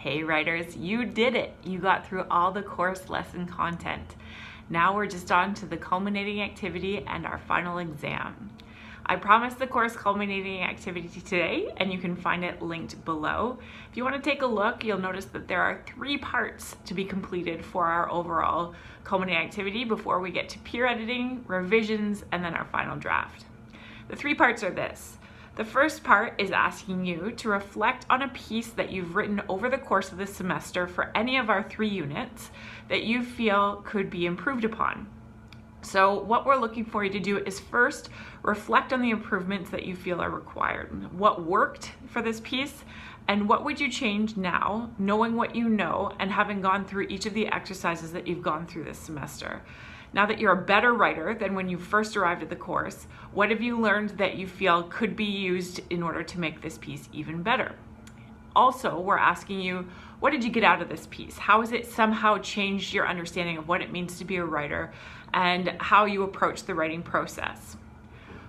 Hey writers, you did it! You got through all the course lesson content. Now we're just on to the culminating activity and our final exam. I promised the course culminating activity today, and you can find it linked below. If you want to take a look, you'll notice that there are 3 parts to be completed for our overall culminating activity before we get to peer editing, revisions, and then our final draft. The 3 parts are this. The first part is asking you to reflect on a piece that you've written over the course of the semester for any of our 3 units that you feel could be improved upon. So what we're looking for you to do is first reflect on the improvements that you feel are required. What worked for this piece, and what would you change now, knowing what you know and having gone through each of the exercises that you've gone through this semester. Now that you're a better writer than when you first arrived at the course, what have you learned that you feel could be used in order to make this piece even better? Also, we're asking you, what did you get out of this piece? How has it somehow changed your understanding of what it means to be a writer and how you approach the writing process?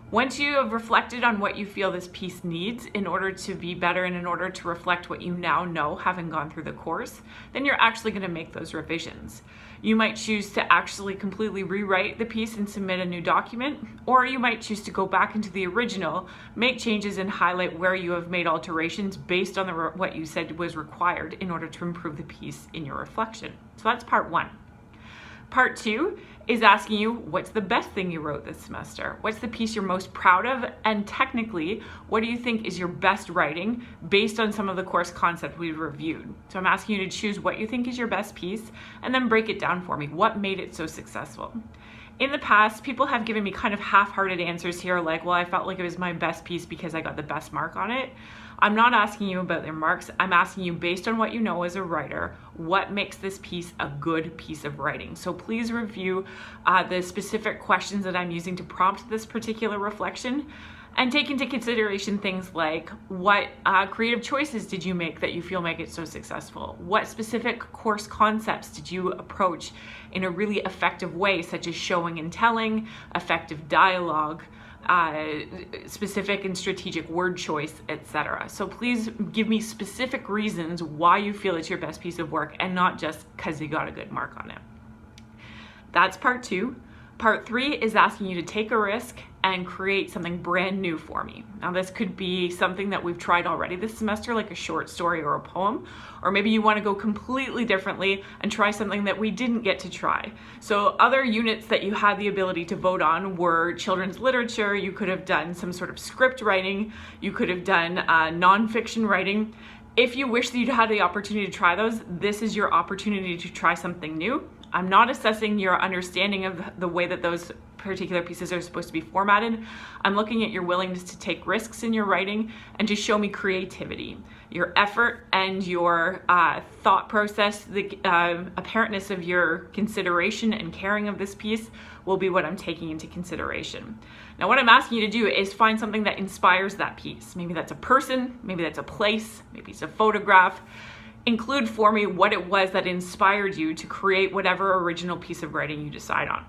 Once you have reflected on what you feel this piece needs in order to be better and in order to reflect what you now know having gone through the course, then you're actually going to make those revisions. You might choose to actually completely rewrite the piece and submit a new document, or you might choose to go back into the original, make changes and highlight where you have made alterations based on what you said was required in order to improve the piece in your reflection. So that's part 1. Part 2 is asking you, what's the best thing you wrote this semester? What's the piece you're most proud of? And technically, what do you think is your best writing based on some of the course concepts we've reviewed? So I'm asking you to choose what you think is your best piece and then break it down for me. What made it so successful? In the past, people have given me kind of half-hearted answers here, like, well, I felt like it was my best piece because I got the best mark on it. I'm not asking you about their marks. I'm asking you, based on what you know as a writer, what makes this piece a good piece of writing? So please review the specific questions that I'm using to prompt this particular reflection, and take into consideration things like, what creative choices did you make that you feel make it so successful? What specific course concepts did you approach in a really effective way, such as showing and telling, effective dialogue, specific and strategic word choice, etc. So please give me specific reasons why you feel it's your best piece of work and not just because you got a good mark on it. That's part 2. Part 3 is asking you to take a risk and create something brand new for me. Now this could be something that we've tried already this semester, like a short story or a poem, or maybe you want to go completely differently and try something that we didn't get to try. So other units that you had the ability to vote on were children's literature. You could have done some sort of script writing. You could have done nonfiction writing. If you wish that you'd had the opportunity to try those, this is your opportunity to try something new. I'm not assessing your understanding of the way that those particular pieces are supposed to be formatted. I'm looking at your willingness to take risks in your writing and to show me creativity. Your effort and your thought process, the apparentness of your consideration and caring of this piece will be what I'm taking into consideration. Now what I'm asking you to do is find something that inspires that piece. Maybe that's a person, maybe that's a place, maybe it's a photograph. Include for me what it was that inspired you to create whatever original piece of writing you decide on.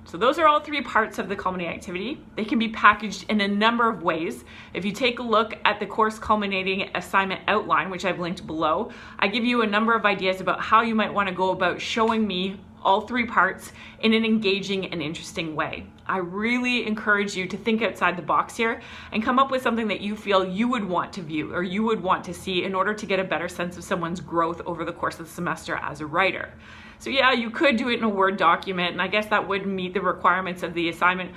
So those are all 3 parts of the culminating activity. They can be packaged in a number of ways. If you take a look at the course culminating assignment outline, which I've linked below, I give you a number of ideas about how you might want to go about showing me all 3 parts in an engaging and interesting way. I really encourage you to think outside the box here and come up with something that you feel you would want to view or you would want to see in order to get a better sense of someone's growth over the course of the semester as a writer. So yeah, you could do it in a Word document, and I guess that would meet the requirements of the assignment.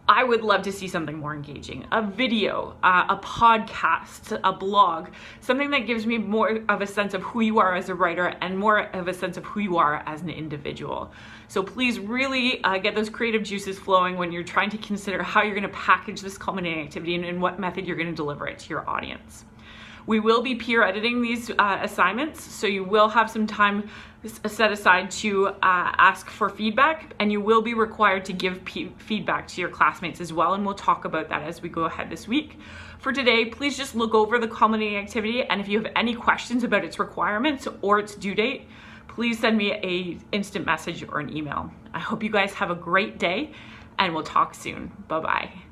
I would love to see something more engaging, a video, a podcast, a blog, something that gives me more of a sense of who you are as a writer and more of a sense of who you are as an individual. So please really get those creative juices flowing when you're trying to consider how you're going to package this culminating activity and in what method you're going to deliver it to your audience. We will be peer editing these assignments, so you will have some time set aside to ask for feedback, and you will be required to give feedback to your classmates as well, and we'll talk about that as we go ahead this week. For today, please just look over the culminating activity, and if you have any questions about its requirements or its due date, please send me an instant message or an email. I hope you guys have a great day, and we'll talk soon. Bye-bye.